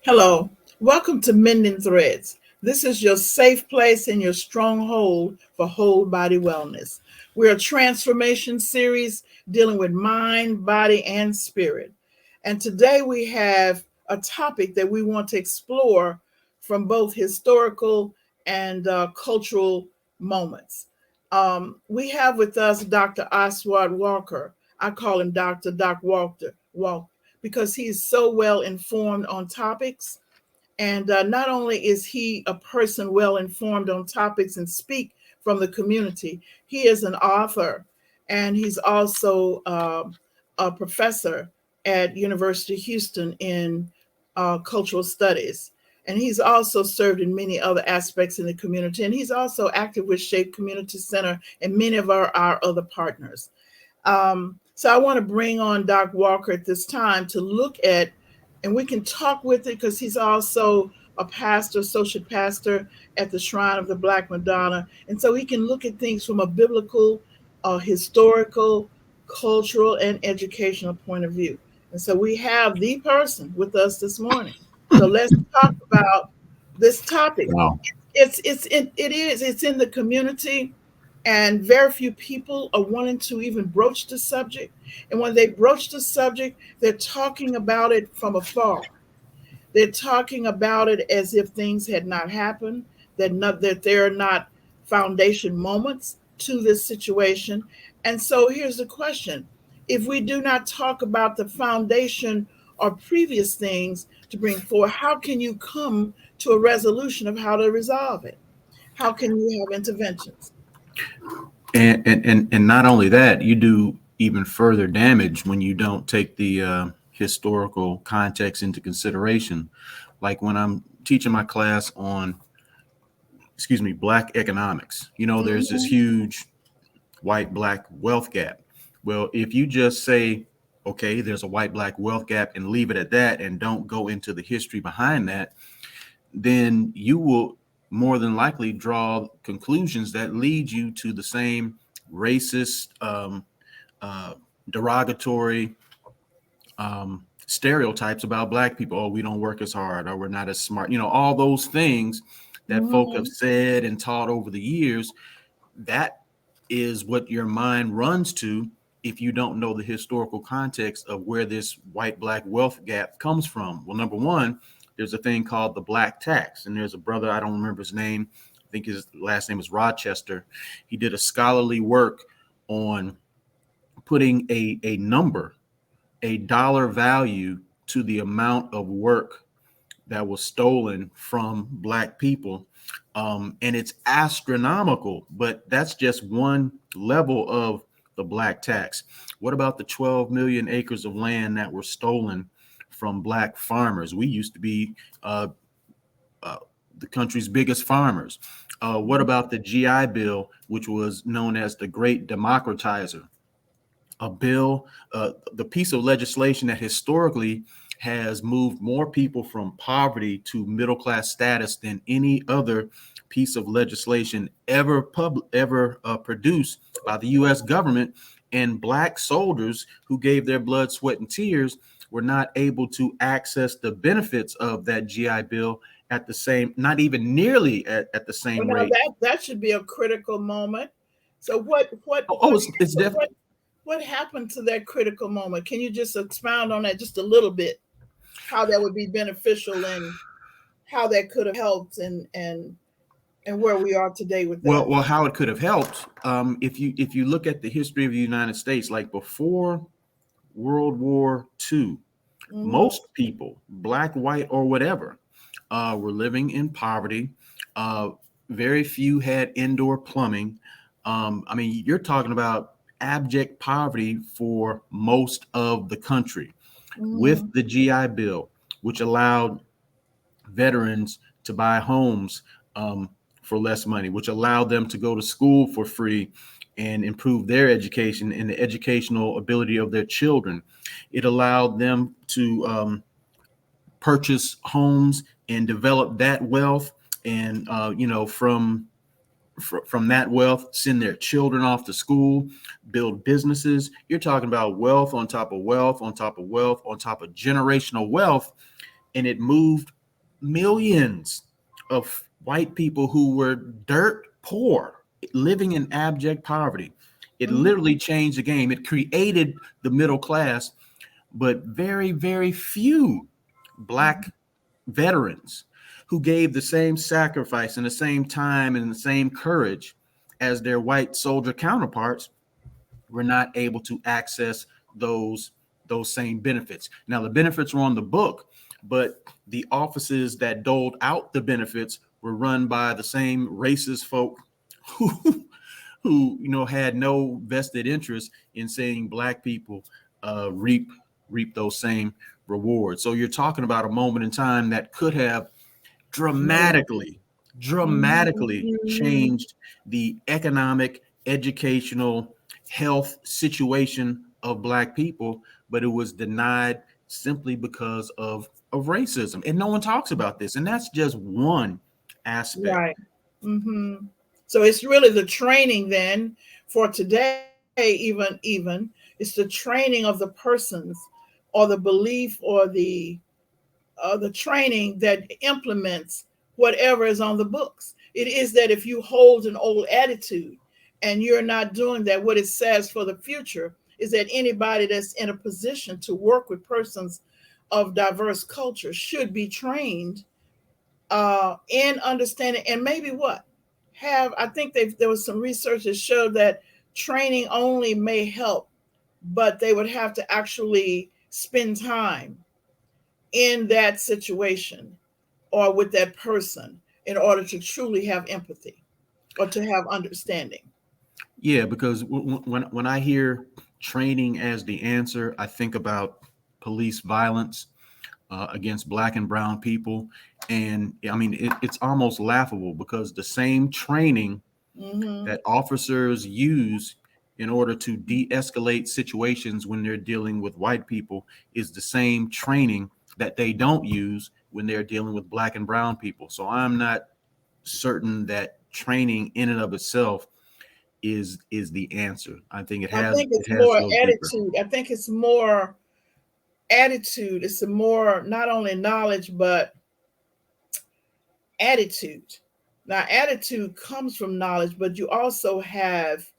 Hello, welcome to Mending Threads. This is your safe place and your stronghold for whole body wellness. We're a transformation series dealing with mind, body, and spirit. And today we have a topic that we want to explore from both historical and cultural moments. We have with us Dr. Aswald Walker. I call him Doc Walker, because he's so well informed on topics. And not only is he a person well informed on topics and speak from the community, he is an author, and he's also a professor at University of Houston in cultural studies. And he's also served in many other aspects in the community. And he's also active with Shape Community Center and many of our other partners. So I want to bring on Doc Walker at this time to look at, and we can talk with it because he's also a pastor, associate pastor at the Shrine of the Black Madonna. And so he can look at things from a biblical, historical, cultural, and educational point of view. And so we have the person with us this morning. So let's talk about this topic. Wow. It's in the community, and very few people are wanting to even broach the subject. And when they broach the subject, they're talking about it from afar. They're talking about it as if things had not happened, that there are not foundation moments to this situation. And so here's the question: if we do not talk about the foundation or previous things to bring forward, how can you come to a resolution of how to resolve it? How can you have interventions? And not only that, you do even further damage when you don't take the historical context into consideration. Like when I'm teaching my class on, Black economics, there's this Mhm. huge white black wealth gap. Well, if you just say, okay, there's a white black wealth gap and leave it at that and don't go into the history behind that, then you will more than likely draw conclusions that lead you to the same racist, uh, derogatory stereotypes about Black people. Oh, we don't work as hard, or we're not as smart. All those things that folk have Mhm. said and taught over the years. That is what your mind runs to if you don't know the historical context of where this white black wealth gap comes from. Well, number one, there's a thing called the black tax, and there's a brother, I don't remember his name, I think his last name is Rochester. He did a scholarly work on putting a number, a dollar value to the amount of work that was stolen from Black people. And it's astronomical, but that's just one level of the Black tax. What about the 12 million acres of land that were stolen from Black farmers? We used to be uh, the country's biggest farmers. What about the GI Bill, which was known as the Great Democratizer? A bill, the piece of legislation that historically has moved more people from poverty to middle class status than any other piece of legislation ever produced by the U.S. government. And Black soldiers who gave their blood, sweat, and tears were not able to access the benefits of that GI Bill at the same, not even nearly at the Well, same now rate. that should be a critical moment. So It's definitely. what happened to that critical moment? Can you just expound on that just a little bit? How that would be beneficial and how that could have helped, and where we are today with that. Well, how it could have helped, if you look at the history of the United States, like before World War II, Hmm. most people, Black, white, or whatever, were living in poverty. Uh, Very few had indoor plumbing. I mean, you're talking about abject poverty for most of the country. With Hmm. the GI Bill, which allowed veterans to buy homes for less money, which allowed them to go to school for free and improve their education and the educational ability of their children. It allowed them to purchase homes and develop that wealth, and from that wealth, send their children off to school, build businesses. You're talking about wealth on top of wealth on top of wealth on top of generational wealth, and it moved millions of white people who were dirt poor, living in abject poverty. It Mhm. literally changed the game. It created the middle class, but very, very few black veterans who gave the same sacrifice and the same time and the same courage as their white soldier counterparts were not able to access those those same benefits. Now the benefits were on the book, but the offices that doled out the benefits were run by the same racist folk who had no vested interest in seeing black people reap those same rewards. So you're talking about a moment in time that could have dramatically, Mhm. dramatically Mhm. changed the economic, educational, health situation of Black people, but it was denied simply because of racism. And no one talks about this. And that's just one aspect. Right. hmm So it's really the training then for today, even it's the training of the persons or the belief or the training that implements whatever is on the books. It is that if you hold an old attitude and you're not doing that, what it says for the future is that anybody that's in a position to work with persons of diverse cultures should be trained in understanding and maybe what have I think there was some research that showed that training only may help, but they would have to actually spend time in that situation or with that person in order to truly have empathy or to have understanding. Yeah, because when I hear training as the answer, I think about police violence against Black and brown people. And I mean, it's almost laughable because the same training Mm-hmm. that officers use in order to de-escalate situations when they're dealing with white people is the same training that they don't use when they're dealing with Black and brown people. So I'm not certain that training in and of itself is the answer. I think I think it it's has to more go deeper. attitude. I think it's more attitude. It's a more not only knowledge but attitude. Now, attitude comes from knowledge, but you also have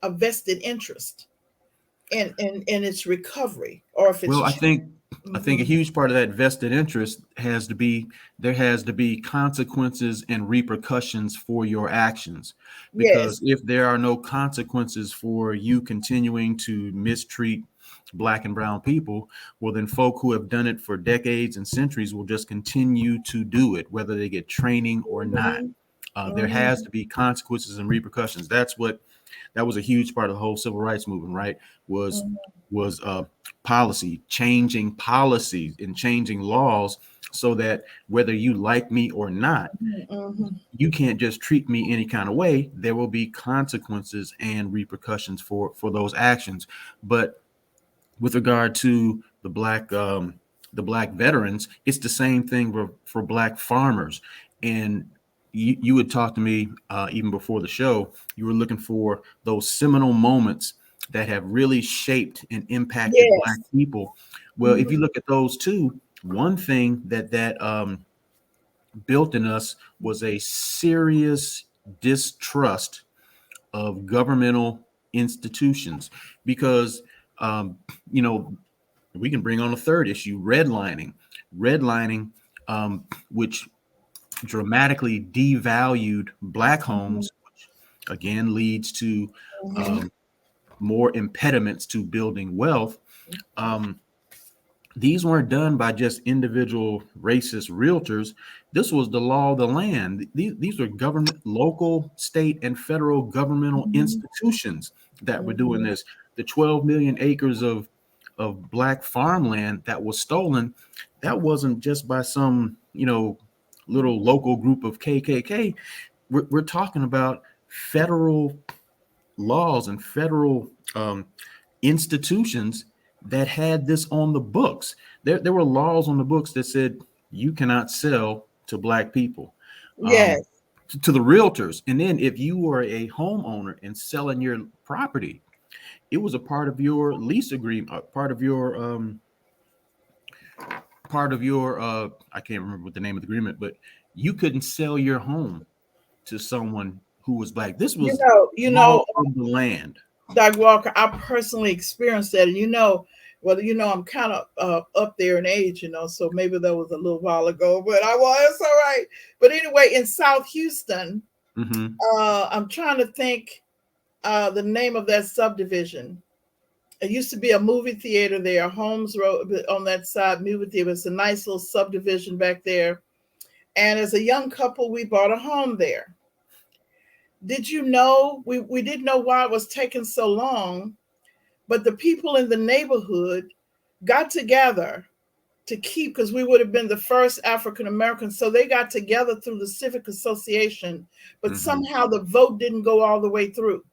a vested interest in its recovery, or if it's Well, I think a Mhm. huge part of that vested interest has to be there has to be consequences and repercussions for your actions. Because Yes. if there are no consequences for you continuing to mistreat Black and brown people, well, then folk who have done it for decades and centuries will just continue to do it, whether they get training or not. Mhm. There has Mhm. to be consequences and repercussions. That was a huge part of the whole civil rights movement, right? Was Mhm. was policy, changing policies and changing laws so that whether you like me or not, Mhm. you can't just treat me any kind of way. There will be consequences and repercussions for those actions. But with regard to the black veterans, it's the same thing for black farmers. And you would talk to me even before the show. You were looking for those seminal moments that have really shaped and impacted black Yes. people. Well, if you Mhm. look at those two, one thing that built in us was a serious distrust of governmental institutions because um, you know we can bring on a third issue, redlining, which dramatically devalued black Mhm. homes, which again leads to Mhm. um, more impediments to building wealth. um, these weren't done by just individual racist realtors. This was the law of the land. These were government, local, state, and federal governmental Mhm. institutions that were doing Mhm. this. The 12 million acres of black farmland that was stolen, that wasn't just by some, little local group of KKK. We're talking about federal laws and federal institutions that had this on the books. There were laws on the books that said you cannot sell to black people, um, Yes. to the realtors. And then if you were a homeowner and selling your property, it was a part of your lease agreement, part of your part of your I can't remember what the name of the agreement, but you couldn't sell your home to someone who was black. This You was know, you know, law of the land. Doc Walker, I personally experienced that, and well, I'm kind of up there in age, so maybe that was a little while ago, but it's all right. But anyway, in South Houston, Mm-hmm. I'm trying to think the name of that subdivision. It used to be a movie theater there, Holmes Road on that side, movie theater. It's a nice little subdivision back there. And as a young couple, we bought a home there. Did you know we didn't know why it was taking so long, but the people in the neighborhood got together to keep, because we would have been the first African Americans. So they got together through the Civic Association, but Mm-hmm. somehow the vote didn't go all the way through.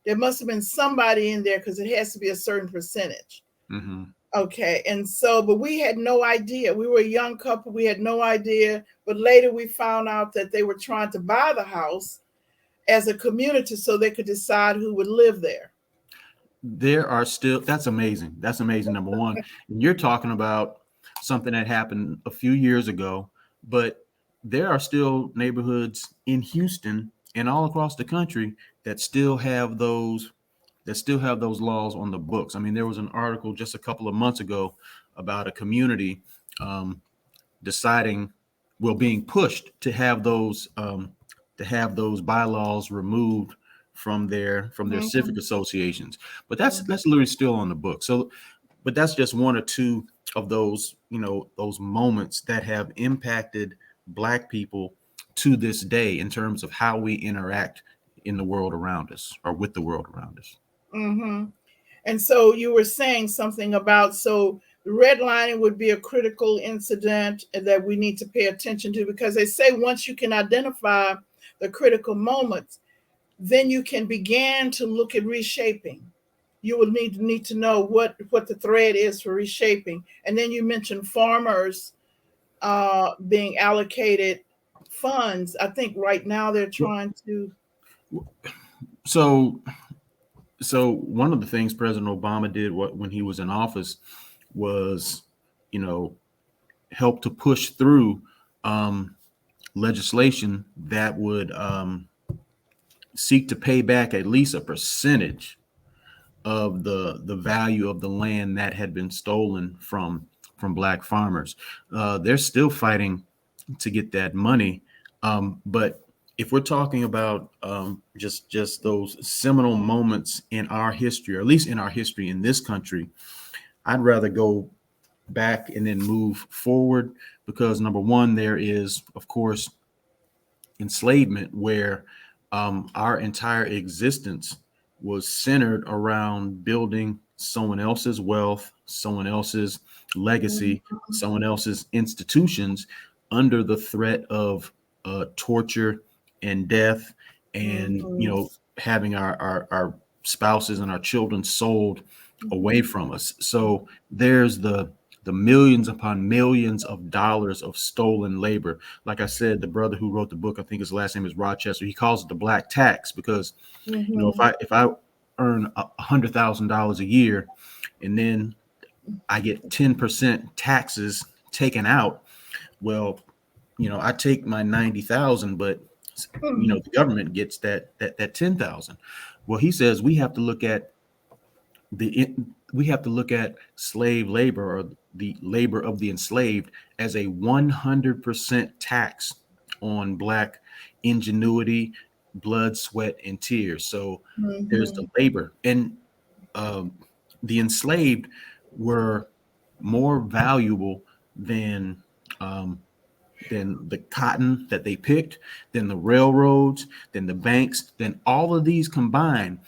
There must have been somebody in there because it has to be a certain percentage. Mm-hmm. Okay. And so, but we had no idea. We were a young couple. We had no idea. But later we found out that they were trying to buy the house as a community so they could decide who would live there. There are still, that's amazing. That's amazing. Number one, and you're talking about something that happened a few years ago, but there are still neighborhoods in Houston and all across the country that still have those laws on the books. I mean, there was an article just a couple of months ago about a community um, deciding, well, being pushed to have those bylaws removed from their civic Mhm. associations. But that's Mhm. that's literally still on the book. So, but that's just one or two of those, those moments that have impacted Black people to this day in terms of how we interact in the world around us or with the world around us. Mhm. And so you were saying something about, so redlining would be a critical incident that we need to pay attention to, because they say once you can identify the critical moments, then you can begin to look at reshaping. You will need to know what the thread is for reshaping. And then you mentioned farmers being allocated funds. I think right now they're trying to. So, so one of the things President Obama did when he was in office was, you know, help to push through um, legislation that would seek to pay back at least a percentage of the value of the land that had been stolen from Black farmers. They're still fighting to get that money, but if we're talking about just those seminal moments in our history, or at least in our history in this country, I'd rather go back and then move forward, because number one, there is, of course, enslavement, where our entire existence was centered around building someone else's wealth, someone else's legacy, someone else's institutions under the threat of torture and death, and Mhm. having our spouses and our children sold away from us. So there's the millions upon millions of dollars of stolen labor. Like I said, the brother who wrote the book, I think his last name is Rochester, he calls it the black tax, because if Mhm. I earn $100,000 a year and then I get 10% taxes taken out, well, I take my 90,000, but Mhm. the government gets that 10,000. Well, he says we have to look at slave labor, or the labor of the enslaved, as a 100% tax on Black ingenuity, blood, sweat, and tears. So there's the Mhm. labor, and um, the enslaved were more valuable than um, than the cotton that they picked, than the railroads, than the banks, than all of these combined.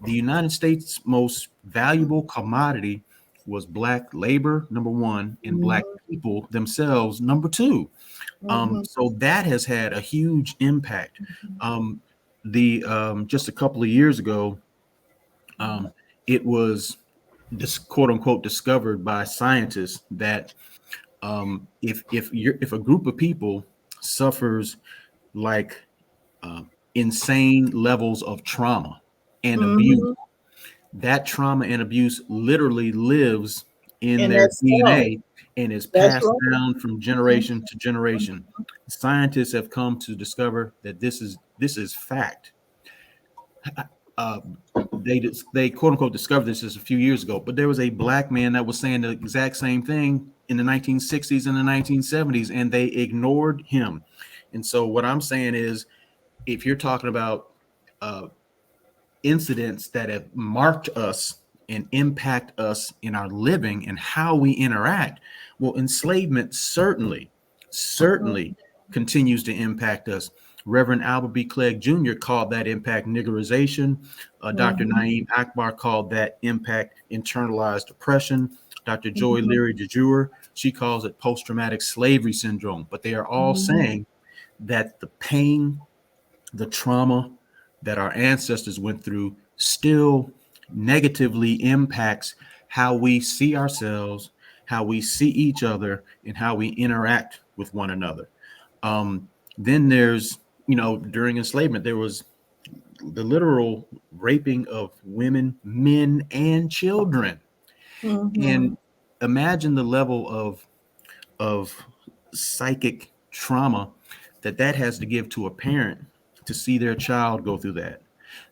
The United States' most valuable commodity was Black labor, number one, and Black Mhm. people themselves, number two. Mhm. So that has had a huge impact. Um, the Just a couple of years ago, um, it was this quote unquote discovered by scientists that if a group of people suffers like insane levels of trauma and abuse, Mhm. that trauma and abuse literally lives in And their that's right. DNA and is That's passed right. down from generation to generation. Scientists have come to discover that this is fact. Uh, they quote unquote discovered this just a few years ago, but there was a black man that was saying the exact same thing in the 1960s and the 1970s, and they ignored him. And so what I'm saying is, if you're talking about uh, incidents that have marked us and impact us in our living and how we interact, well, enslavement certainly continues to impact us. Reverend Albert B. Clegg Jr. called that impact niggerization. Dr. Mhm. Naeem Akbar called that impact internalized oppression. Dr. Joy Mhm. Leary DeJure, she calls it post-traumatic slavery syndrome. But they are all Mhm. saying that the pain, the trauma that our ancestors went through still negatively impacts how we see ourselves, how we see each other, and how we interact with one another. Then there's, during enslavement, there was the literal raping of women, men, and children. And Mhm. imagine the level of psychic trauma that has to give to a parent to see their child go through that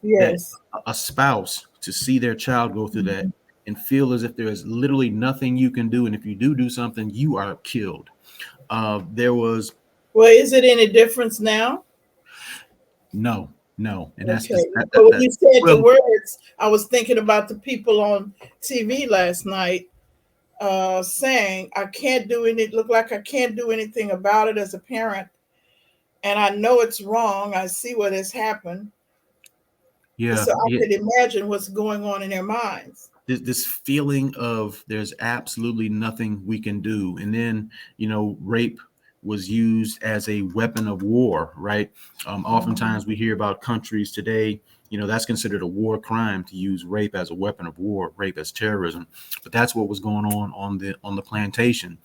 Yes. a spouse to see their child go through that Mhm. and feel as if there is literally nothing you can do, and if you do something, you are killed. There was Well, is it any difference now? no, and that's Okay. just But when you said the well, words, I was thinking about the people on TV last night saying, I can't do any, look like I can't do anything about it as a parent. And I know it's wrong. I see what has happened. yeah, So I yeah. could imagine what's going on in their minds. This feeling of there's absolutely nothing we can do, and then rape was used as a weapon of war, right? Mhm. Oftentimes we hear about countries today, that's considered a war crime to use rape as a weapon of war, rape as terrorism. But that's what was going on the plantation.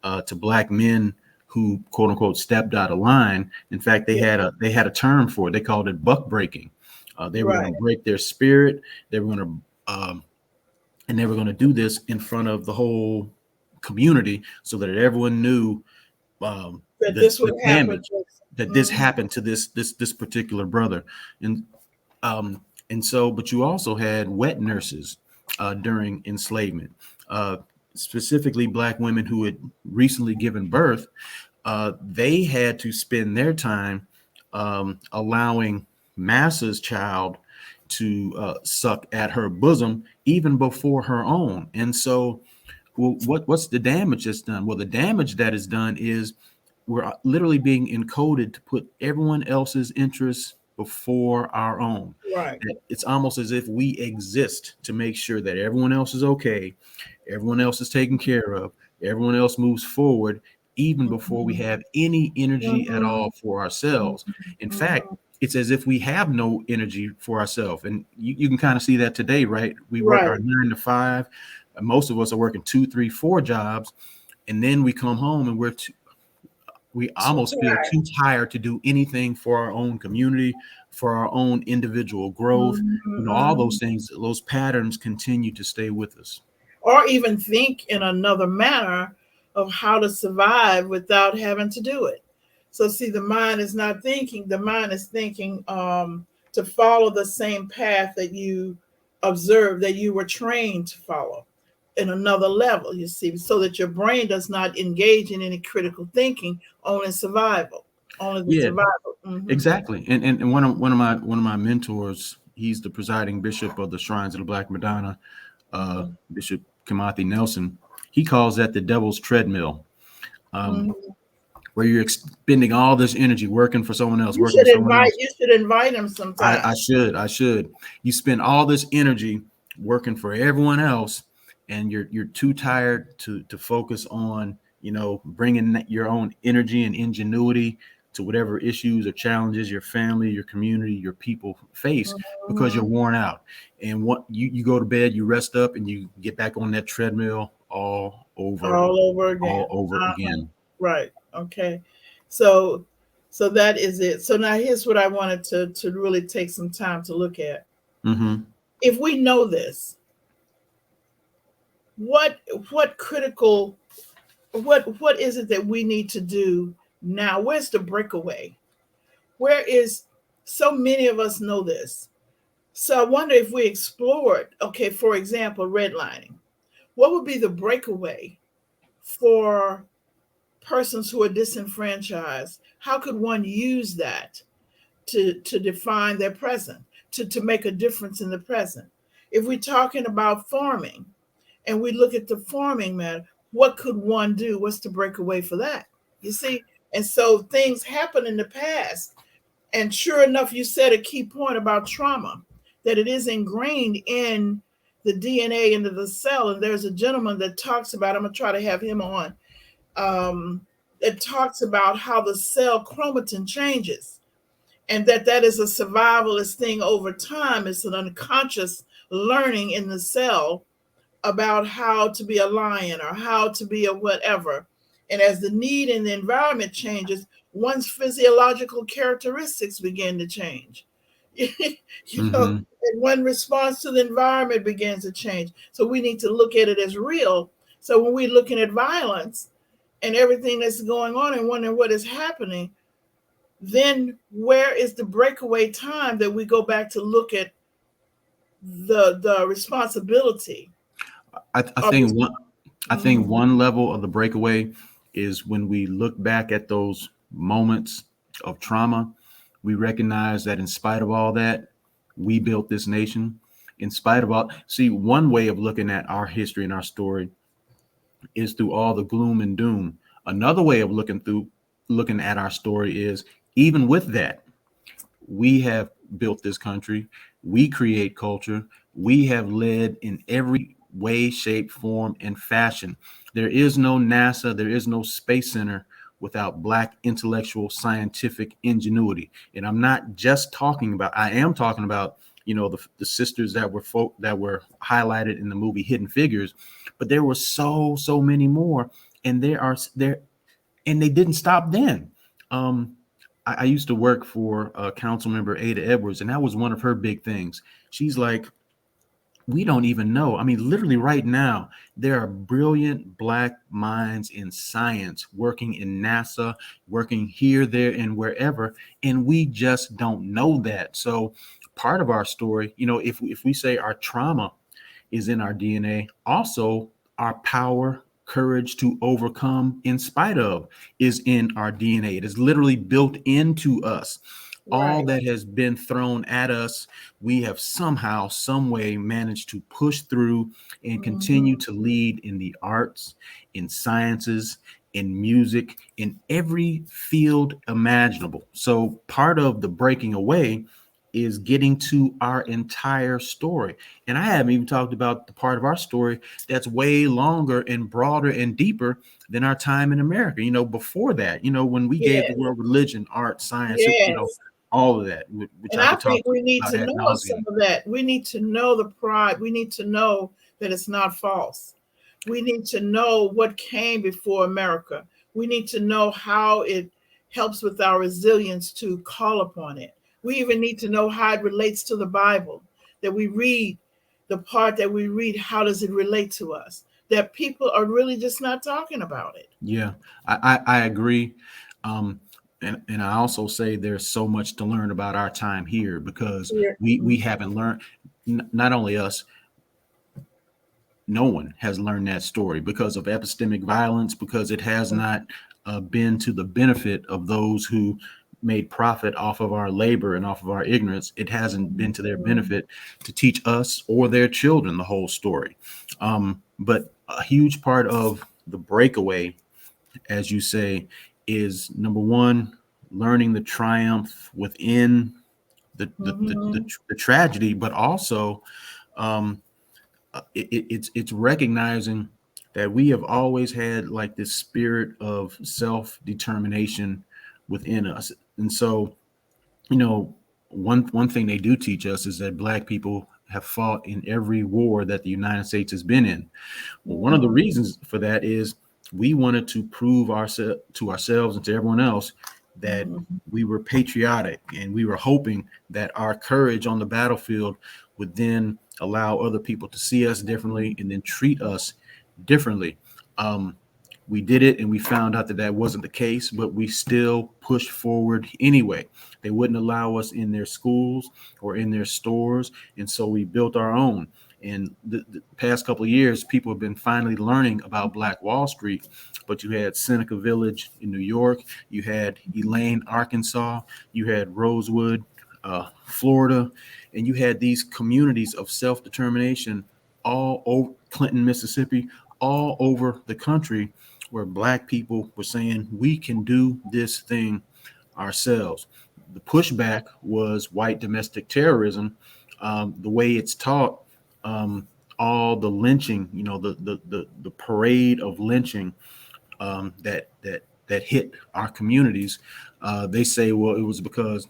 To black men who quote unquote stepped out of line. In fact, they Yeah. had a term for it. They called it buck breaking. They were going Right. to break their spirit. They were going to and they were going to do this in front of the whole community so that everyone knew That the, this the would happen. damage that this Mhm. happened to this particular brother. And um and so, but you also had wet nurses during enslavement, uh specifically black women who had recently given birth. They had to spend their time allowing Massa's child to suck at her bosom even before her own. And so, well, what's the damage that's done? Well, the damage that is done is we're literally being encoded to put everyone else's interests before our own. Right. It's almost as if we exist to make sure that everyone else is okay, everyone else is taken care of, everyone else moves forward, even before we Mhm. have any energy at Mhm. all for ourselves. In fact, Mhm. it's as if we have no energy for ourselves. And you can kind of see that today, right? We work our Right. 9 to 5. Most of us are working 2, 3, 4 jobs, and then we come home and we Too almost feel tired. too tired to do anything for our own community, for our own individual growth. Mhm. All those Mhm. things, those patterns continue to stay with us. Or even think in another manner of how to survive without having to do it. So, see, the mind is not thinking, the mind is thinking to follow the same path that you observed, that you were trained to follow in another level, you see, so that your brain does not engage in any critical thinking, only survival, only the Yeah, survival. Hmm. exactly. And one of my mentors, he's the presiding bishop of the Shrines of the Black Madonna, Bishop Kamathi Nelson. He calls that the devil's treadmill, um, Hmm. where you're expending all this energy working for someone else, You working for should someone invite. else. You should invite him I, sometime. I should. I should. You spend all this energy working for everyone else, and you're too tired to focus on bringing your own energy and ingenuity to whatever issues or challenges your family, your community, your people face, because you're Mhm. worn out. And what you go to bed, you rest up, and you get back on that treadmill All over all again. over Uh-huh. again. Right. Okay. So so that is it. So now here's what I wanted to really take some time to look at. Mm-hmm. If we know this, what what critical what is it that we need to do now? Where's the breakaway? Where is so many of us know this? So I wonder if we explored, okay, for example, redlining. What would be the breakaway for persons who are disenfranchised? How could one use that to define their present, to make a difference in the present? If we're talking about farming and we look at the farming matter, what could one do? What's the breakaway for that? You see? And so things happen in the past. And sure enough, you said a key point about trauma, that it is ingrained in the DNA into the cell. And there's a gentleman that talks about, I'm going to try to have him on, that talks about how the cell chromatin changes and that is a survivalist thing over time. It's an unconscious learning in the cell about how to be a lion or how to be a whatever. And as the need in the environment changes, one's physiological characteristics begin to change. Mm-hmm. And one response to the environment begins to change. So we need to look at it as real. So when we're looking at violence and everything that's going on and wondering what is happening, then where is the breakaway time that we go back to look at the responsibility I of think this? one I think Mhm. one level of the breakaway is when we look back at those moments of trauma, we recognize that in spite of all that, we built this nation. In spite of all, see, one way of looking at our history and our story is through all the gloom and doom. Another way of looking at our story is even with that, we have built this country. We create culture. We have led in every way, shape, form, and fashion. There is no NASA, there is no Space Center without Black intellectual scientific ingenuity. And I'm not just talking about, I am talking about, the sisters that were highlighted in the movie Hidden Figures, but there were so many more. And and they didn't stop then. I used to work for council member Ada Edwards, and that was one of her big things. She's like, we don't even know. I mean, literally right now, there are brilliant Black minds in science working in NASA, working here, there, and wherever, and we just don't know that. So part of our story, if we say our trauma is in our DNA. Also, our power, courage to overcome in spite of is in our DNA. It is literally built into us. All Right. that has been thrown at us, we have somehow, some way managed to push through and continue Mhm. to lead in the arts, in sciences, in music, in every field imaginable. So part of the breaking away is getting to our entire story. And I haven't even talked about the part of our story that's way longer and broader and deeper than our time in America. Before that, when we gave the Yes. world religion, art, science, Yes. all of that, which And I I could talk think we need about to ad know some nauseum. of that. We need to know the pride. We need to know that it's not false. We need to know what came before America. We need to know how it helps with our resilience to call upon it. We even need to know how it relates to the Bible, that we read the part that we read. How does it relate to us? That people are really just not talking about it. Yeah, I agree. Um, and I also say there's so much to learn about our time here because Yeah. we haven't learned, not only us, no one has learned that story because of epistemic violence, because it has not been to the benefit of those who made profit off of our labor and off of our ignorance. It hasn't been to their benefit to teach us or their children the whole story. But a huge part of the breakaway, as you say, is number one, learning the triumph within Mhm. the tragedy, but also um, it's recognizing that we have always had like this spirit of self-determination within us. And so, you know, one thing they do teach us is that Black people have fought in every war that the United States has been in. Well, one of the Mhm. reasons for that is we wanted to prove to ourselves and to everyone else that Mhm. we were patriotic, and we were hoping that our courage on the battlefield would then allow other people to see us differently, and then treat us differently. Um, we did it and we found out that that wasn't the case, but we still pushed forward anyway. They wouldn't allow us in their schools or in their stores. And so we built our own. And the past couple of years, people have been finally learning about Black Wall Street. But you had Seneca Village in New York, you had Elaine, Arkansas, you had Rosewood, Florida, and you had these communities of self determination all over Clinton, Mississippi, all over the country, where Black people were saying, we can do this thing ourselves. The pushback was white domestic terrorism, the way it's taught, um, all the lynching, the parade of lynching, that hit our communities. They say, well, it was because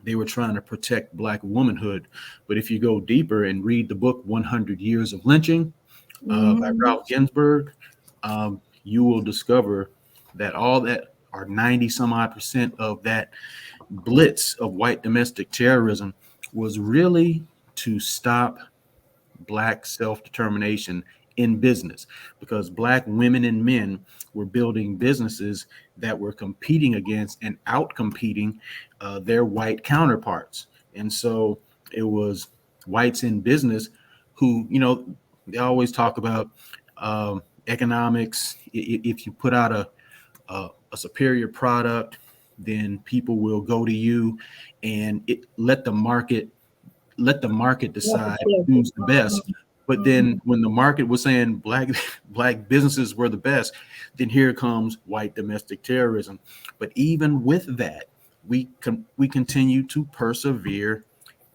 they were trying to protect Black womanhood. But if you go deeper and read the book 100 Years of Lynching by Mhm. Ralph Ginsburg, you will discover that all that, or 90 some odd percent of that blitz of white domestic terrorism, was really to stop Black self-determination in business, because Black women and men were building businesses that were competing against and out competing their white counterparts. And so it was whites in business who, they always talk about economics. If you put out a superior product, then people will go to you, and let the market That's a decide pleasure. who's the best. But Mhm. then when the market was saying black businesses were the best, then here comes white domestic terrorism. But even with that, we continue to persevere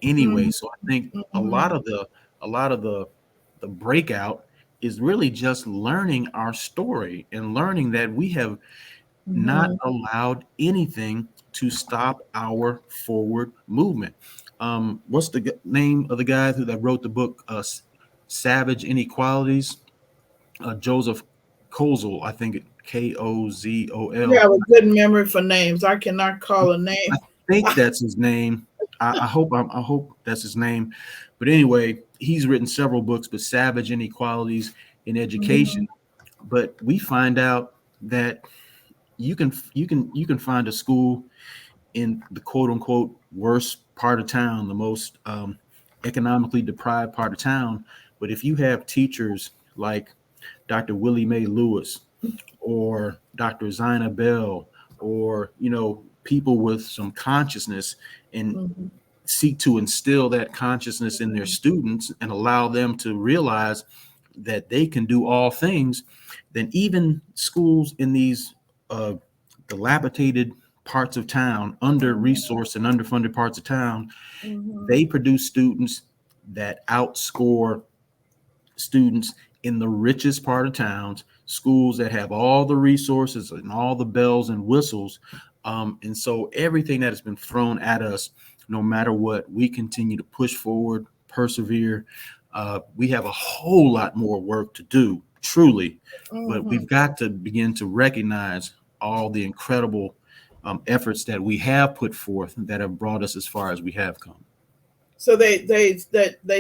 anyway. Mhm. So I think a lot Mhm. of the breakout is really just learning our story and learning that we have not Mhm. allowed anything to stop our forward movement. What's the name of the guy that wrote the book, Savage Inequalities? Joseph Kozol, I think, You Kozol. have a good memory for names. I cannot call a name. I think that's his name. I hope that's his name. But anyway, he's written several books, but Savage Inequalities in Education. Mhm. But we find out that you can find a school in the quote unquote worst part of town, the most economically deprived part of town. But if you have teachers like Dr. Willie Mae Lewis or Dr. Zina Bell, or people with some consciousness, and Mhm. seek to instill that consciousness in their students and allow them to realize that they can do all things, then even schools in these uh, dilapidated parts of town, under resourced and underfunded parts of town, Mhm. they produce students that outscore students in the richest part of towns, schools that have all the resources and all the bells and whistles. And so everything that has been thrown at us, no matter what, we continue to push forward, persevere. We have a whole lot more work to do, truly, but Mhm. we've got to begin to recognize all the incredible efforts that we have put forth that have brought us as far as we have come. So they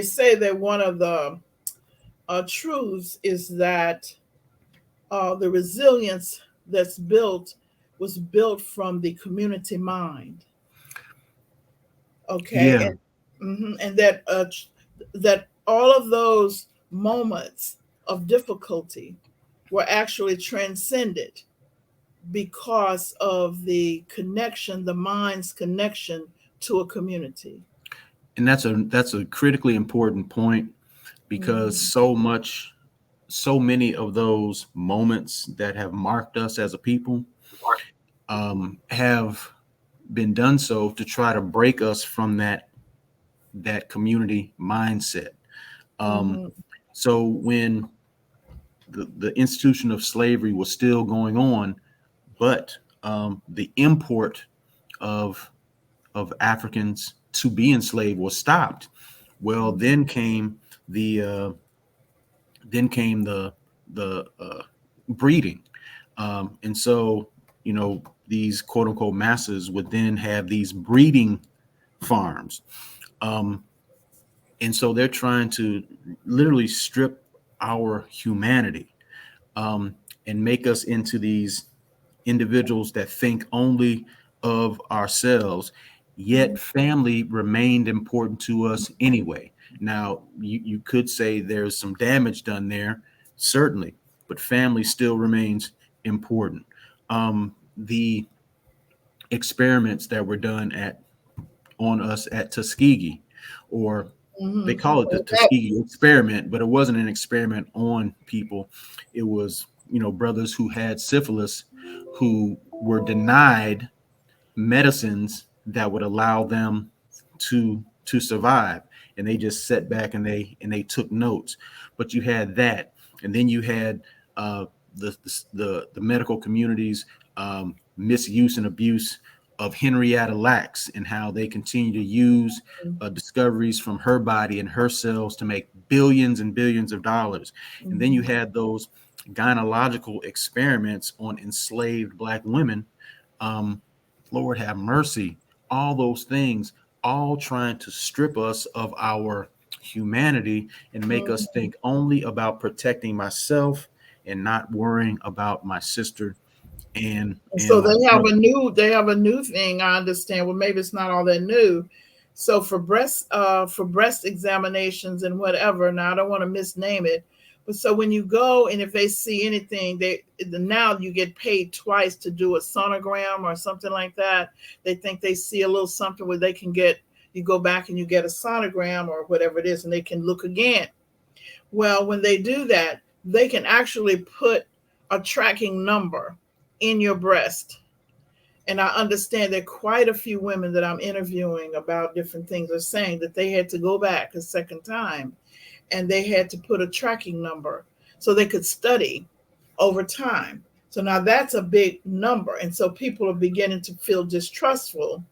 say that one of the truths is that the resilience that's built was built from the community mind. Okay, Yeah, and that all of those moments of difficulty were actually transcended because of the connection, the mind's connection to a community. and that's a critically important point, because Mhm. so many of those moments that have marked us as a people have been done so to try to break us from that community mindset. Um, Mhm. so when the institution of slavery was still going on, but the import of Africans to be enslaved was stopped. Well, Mhm. the uh, then came the breeding, and so these quote unquote masses would then have these breeding farms. Um, And so they're trying to literally strip our humanity, and make us into these individuals that think only of ourselves, yet family remained important to us anyway. Now, you could say there's some damage done there, certainly, but family still remains important. The experiments that were done on us at Tuskegee, or they Mm-hmm. call it the Tuskegee experiment, but it wasn't an experiment on people. It was, brothers who had syphilis who were denied medicines that would allow them to survive, and they just sat back and they took notes. But you had that, and then you had uh, the medical community's misuse and abuse of Henrietta Lacks, and how they continue to use discoveries from her body and her cells to make billions and billions of dollars. And then you had those gynecological experiments on enslaved Black women. um, Lord have mercy, all those things, all trying to strip us of our humanity and make us think only about protecting myself and not worrying about my sister and So my they have brother. a new thing. I understand. Well, maybe it's not all that new. So for breast examinations and whatever. Now I don't want to misname it, but so when you go and if they see anything, now you get paid twice to do a sonogram or something like that. They think they see a little something where they can get you go back and you get a sonogram or whatever it is, and they can look again. Well, when they do that, they can actually put a tracking number in your breast. And I understand that quite a few women that I'm interviewing about different things are saying that they had to go back a second time and they had to put a tracking number so they could study over time. So now that's a big number. And so people are beginning to feel distrustful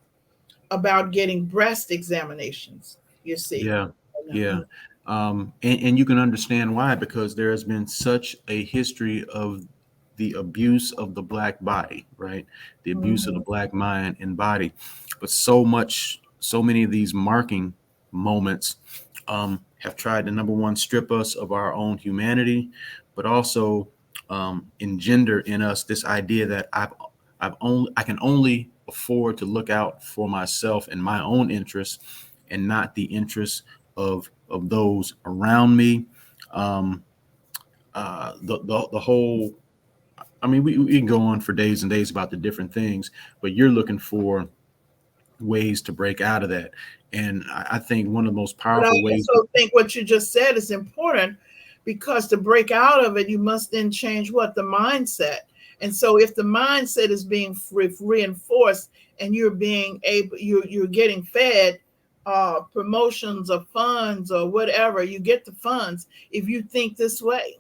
about getting breast examinations, you see. Yeah, yeah. And you can understand why, because there has been such a history of the abuse of the Black body, right? The abuse of the Mhm. Black mind and body. But so many of these marking moments have tried to, number one, strip us of our own humanity, but also engender in us this idea that I can only afford to look out for myself and my own interests, and not the interests of those around me. Um, the whole. I mean, we can go on for days and days about the different things, but you're looking for ways to break out of that, and I think one of the most But I powerful ways. also think what you just said is important because to break out of it, you must then change what? The mindset. And so if the mindset is being reinforced and you're getting fed promotions or funds or whatever, you get the funds if you think this way.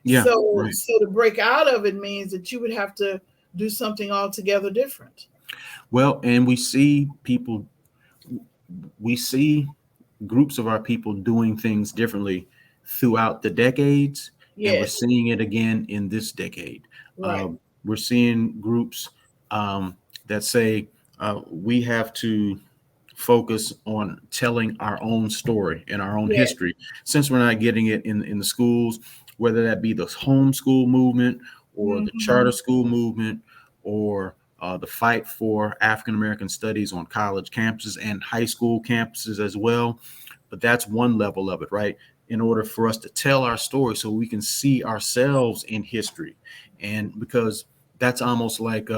Yeah, So right. so to break out of it means that you would have to do something altogether different. Well, and we see groups of our people doing things differently throughout the decades, and we're Yes, seeing it again in this decade. right. Uh, we're seeing groups that say we have to focus on telling our own story and our own Yes. history, since we're not getting it in the schools, whether that be the homeschool movement or the charter Mhm. school movement, or the fight for African American studies on college campuses and high school campuses as well. But that's one level of it, right? In order for us to tell our story so we can see ourselves in history. And because that's almost like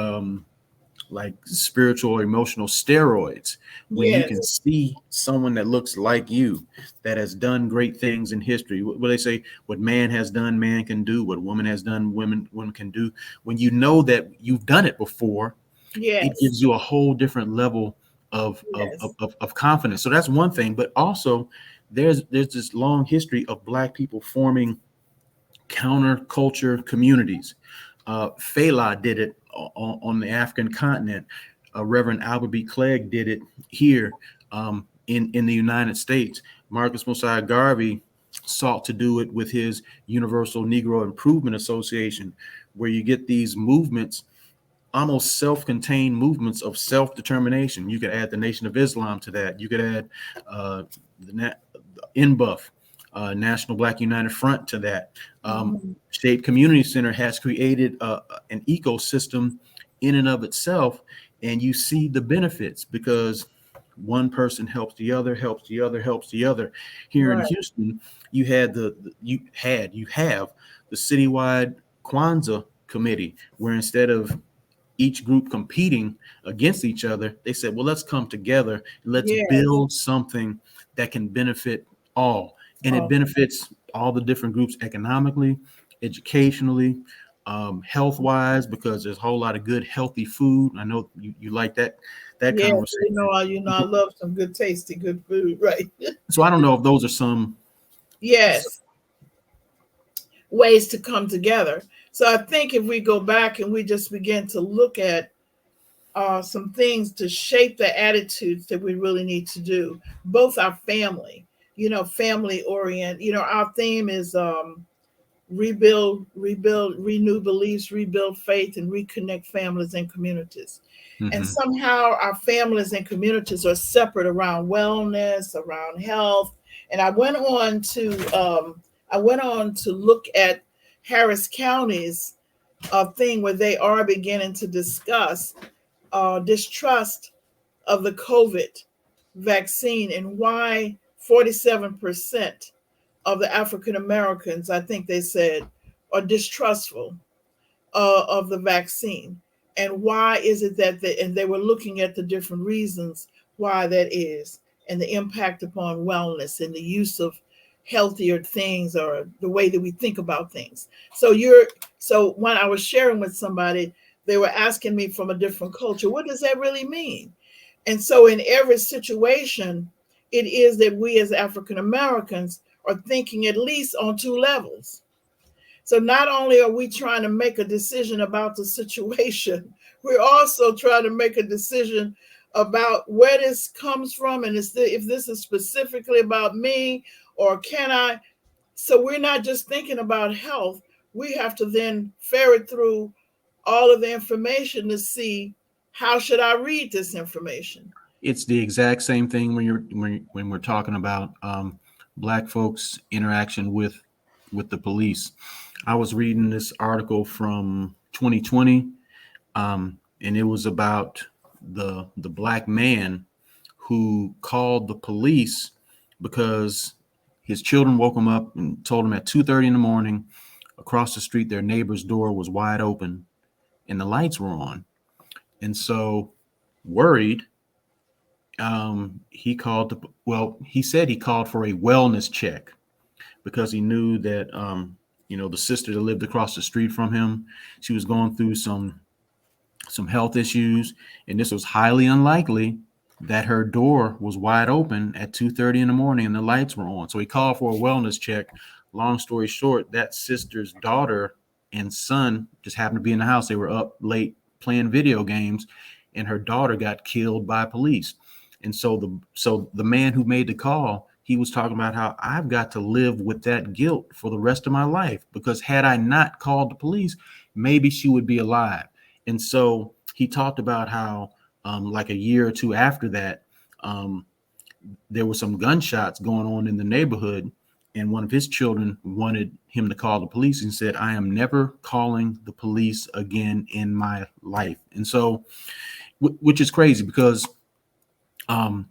spiritual or emotional steroids, when you can Yes. see someone that looks like you, that has done great things in history. What they say, what man has done man can do, what woman has done women can do. When you know that you've done it before, it Yes. gives you a whole different level Yes. of confidence. So that's one thing. But also there's this long history of Black people forming counterculture communities. Fela did it on the African continent. Reverend Albert B. Clegg did it here in the United States. Marcus Mosiah Garvey sought to do it with his Universal Negro Improvement Association, where you get these movements, almost self-contained movements of self-determination. You could add the Nation of Islam to that. You could add uh, the, NBUF, National Black United Front to that. Mhm. Shape Community Center has created an ecosystem in and of itself, and you see the benefits because one person helps the other, helps the other, helps the other. Here in Right. Houston, you have the citywide Kwanzaa committee, where instead of each group competing against each other, they said, well, let's come together. Let's Yes. build something that can benefit all. And it Oh, benefits all the different groups economically, educationally, health wise, because there's a whole lot of good, healthy food. I know you like that yes. conversation. I love some good, tasty, good food. Right. So I don't know if those are some. Yes. Ways to come together. So I think if we go back and we just begin to look at some things to shape the attitudes that we really need to do, both our family, family orient. Our theme is rebuild, renew beliefs, rebuild faith, and reconnect families and communities. And Mhm. somehow our families and communities are separate around wellness, around health. And I went on to look at Harris County's thing where they are beginning to discuss distrust of the COVID vaccine and why 47% of the African Americans, I think they said, are distrustful of the vaccine. And why is it that and they were looking at the different reasons why that is and the impact upon wellness and the use of healthier things or the way that we think about things. So when I was sharing with somebody, they were asking me from a different culture, what does that really mean? And so in every situation, it is that we as African Americans are thinking at least on two levels. So not only are we trying to make a decision about the situation, we're also trying to make a decision about where this comes from and if this is specifically about me or can I. So we're not just thinking about health. We have to then ferret through all of the information to see how should I read this information. It's the exact same thing when we're talking about black folks' interaction with the police. I was reading this article from 2020, and it was about the black man who called the police because his children woke him up and told him at 2:30 in the morning across the street their neighbor's door was wide open and the lights were on. And so, worried, he said he called for a wellness check because he knew that the sister that lived across the street from him, she was going through some health issues, and this was highly unlikely that her door was wide open at 2:30 in the morning and the lights were on. So he called for a wellness check. Long story short, that sister's daughter and son just happened to be in the house. They were up late playing video games, and her daughter got killed by police. And so the man who made the call, he was talking about how I've got to live with that guilt for the rest of my life because had I not called the police, maybe she would be alive. And so he talked about how, like a year or two after that, um, there were some gunshots going on in the neighborhood, and one of his children wanted him to call the police and said, I am never calling the police again in my life. And so, which is crazy because um,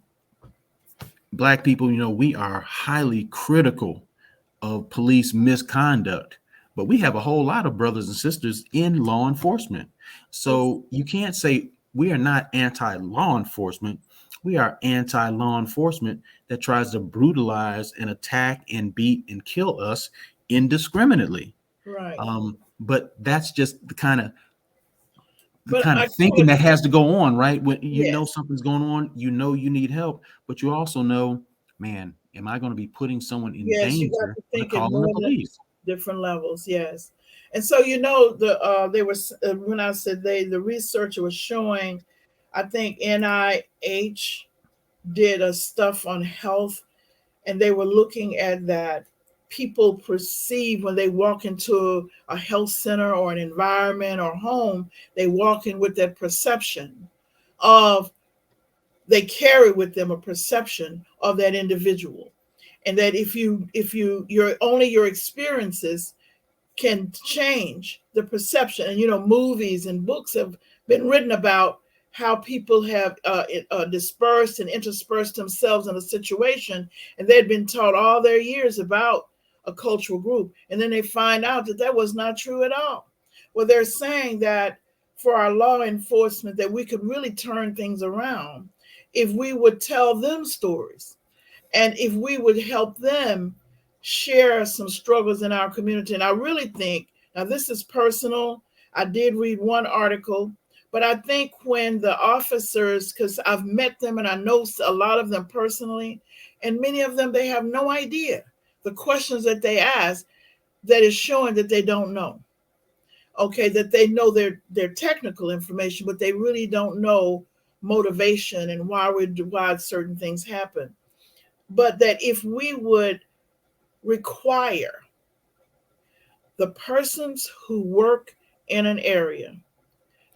black people, we are highly critical of police misconduct, but we have a whole lot of brothers and sisters in law enforcement. So you can't say we are not anti-law enforcement. We are anti-law enforcement that tries to brutalize and attack and beat and kill us indiscriminately. Right. But that's just the But kind I of come thinking with, that has to go on, right? When yes, something's going on, you need help, but you also know, man, am I going to be putting someone in yes, you got danger to by think at calling the more than police? different levels. Yes. And so, they were, when I said the researcher was showing, I think NIH did a stuff on health, and they were looking at that people perceive when they walk into a health center or an environment or home, they walk in with that perception of, they carry with them a perception of that individual. and that if your only your experiences can change the perception. And movies and books have been written about how people have dispersed and interspersed themselves in a situation, and they'd been taught all their years about a cultural group, and then they find out that that was not true at all. Well, they're saying that for our law enforcement, that we could really turn things around if we would tell them stories, and if we would help them share some struggles in our community. And I really think, now this is personal, I did read one article, but I think when the officers, because I've met them and I know a lot of them personally, and many of them, they have no idea the questions that they ask, that is showing that they don't know. Okay, that they know their technical information, but they really don't know motivation and why certain things happen. But that if we would require the persons who work in an area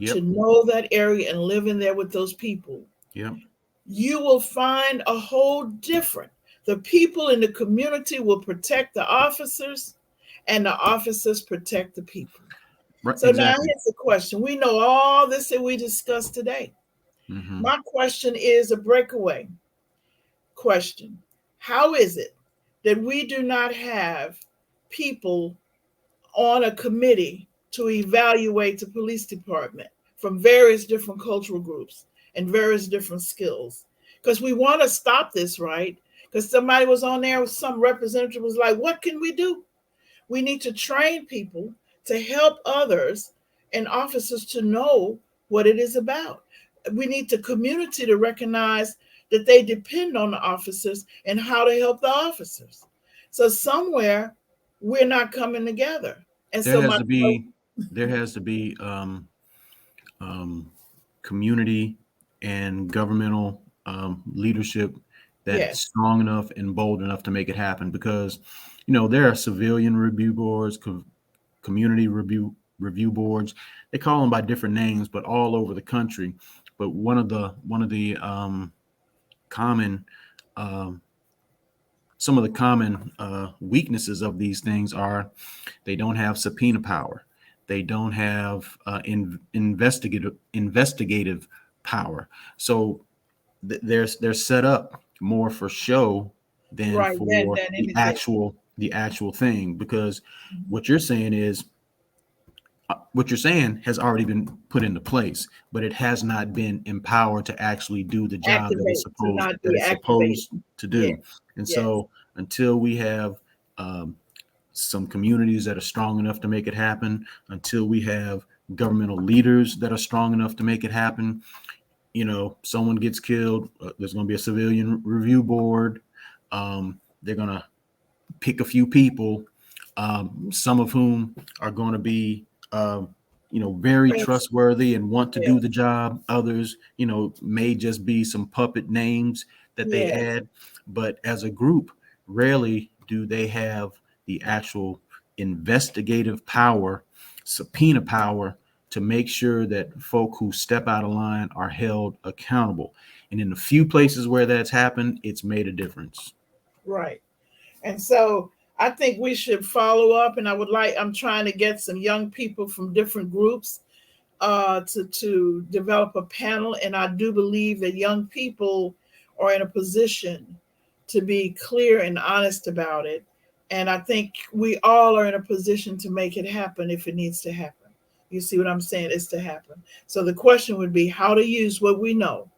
to Yep. know that area and live in there with those people, Yep. you will find a whole different. The people in the community will protect the officers, and the officers protect the people. Right. So now Exactly. here's the question. We know all this that we discussed today. Mm-hmm. My question is a breakaway question. How is it that we do not have people on a committee to evaluate the police department from various different cultural groups and various different skills? Because we want to stop this, right? Because somebody was on there, some representative was like, what can we do? We need to train people to help others and officers to know what it is about. We need the community to recognize that they depend on the officers and how to help the officers. So somewhere we're not coming together. And There so has my to be there has to be um, community and governmental leadership that's yes, strong enough and bold enough to make it happen. Because there are civilian review boards, community review boards. They call them by different names, but all over the country. But one of the common um, some of the common weaknesses of these things are they don't have subpoena power. They don't have investigative power. So they're set up more for show than right, then for than the anything. actual thing. Because what you're saying is what you're saying has already been put into place, but it has not been empowered to actually do the job that Activate, to not be it's activated. supposed to Yes, do. And yes, so until we have um, some communities that are strong enough to make it happen, until we have governmental leaders that are strong enough to make it happen, someone gets killed, there's going to be a civilian review board. They're going to pick a few people, some of whom are going to be, very yes, trustworthy and want to do yes, the job. Others, may just be some puppet names that they yes. add. But as a group, rarely do they have the actual investigative power, subpoena power to make sure that folk who step out of line are held accountable. And in the few places where that's happened, it's made a difference. Right. And so I think we should follow up. And I'm trying to get some young people from different groups to develop a panel. And I do believe that young people are in a position to be clear and honest about it. And I think we all are in a position to make it happen if it needs to happen. You see what I'm saying? It's to happen. So the question would be how to use what we know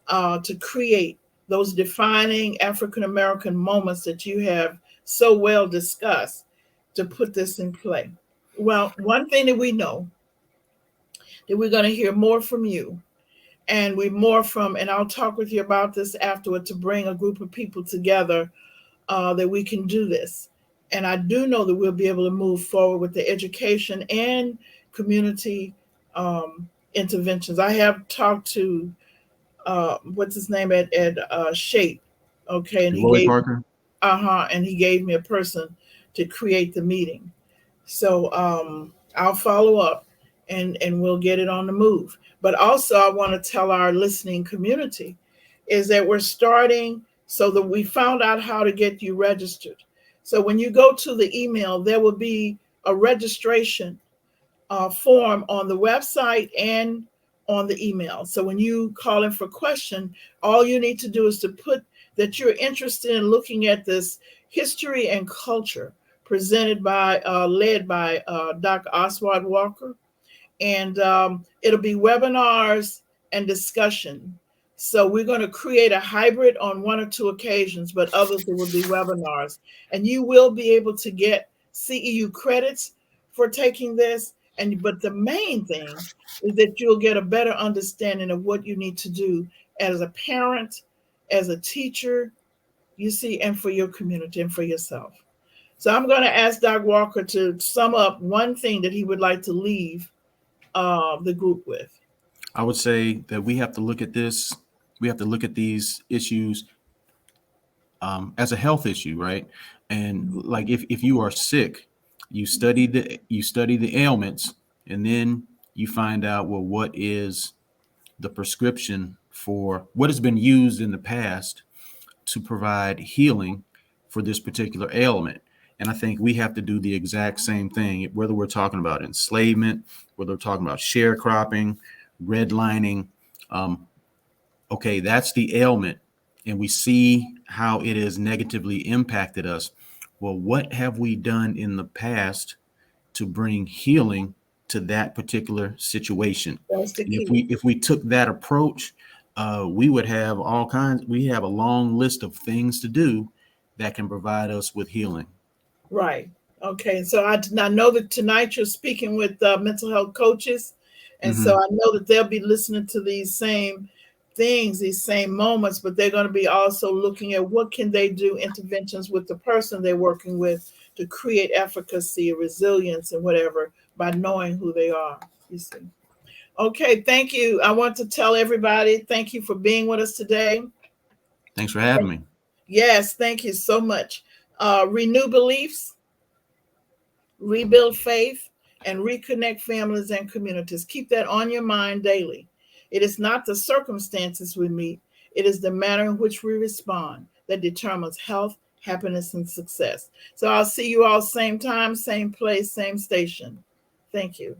to create those defining African American moments that you have so well discussed to put this in play. Well, one thing that we know that we're going to hear more from you, and and I'll talk with you about this afterward to bring a group of people together that we can do this. And I do know that we'll be able to move forward with the education and community interventions. I have talked to what's his name at Shape, okay, and he Lloyd gave Parker. and he gave me a person to create the meeting. So I'll follow up and we'll get it on the move. But also I want to tell our listening community is that we're starting so that we found out how to get you registered. So when you go to the email, there will be a registration form on the website and on the email. So when you call in for question, all you need to do is to put that you're interested in looking at this history and culture presented by, led by Dr. Oswald Walker, and it'll be webinars and discussion. So we're going to create a hybrid on one or two occasions, but others it will be webinars. And you will be able to get CEU credits for taking this. And but the main thing is that you'll get a better understanding of what you need to do as a parent, as a teacher, you see, and for your community and for yourself. So I'm going to ask Doc Walker to sum up one thing that he would like to leave the group with. I would say that we have to look at this. We have to look at these issues as a health issue, right? And like if you are sick, you study the ailments, and then you find out, well, what is the prescription for what has been used in the past to provide healing for this particular ailment. And I think we have to do the exact same thing, whether we're talking about enslavement, whether we're talking about sharecropping, redlining. Okay, that's the ailment, and we see how it has negatively impacted us. Well, what have we done in the past to bring healing to that particular situation? That's the And key. if we took that approach, we would have all kinds. We have a long list of things to do that can provide us with healing. Right. Okay. So I know that tonight you're speaking with mental health coaches. And so Mm-hmm. I know that they'll be listening to these same things, these same moments, but they're going to be also looking at what can they do interventions with the person they're working with to create efficacy, resilience, and whatever by knowing who they are. You see. Okay. Thank you. I want to tell everybody thank you for being with us today. Thanks for having me. Yes. Thank you so much. Renew beliefs, rebuild faith, and reconnect families and communities. Keep that on your mind daily. It is not the circumstances we meet, it is the manner in which we respond that determines health, happiness, and success. So I'll see you all same time, same place, same station. Thank you.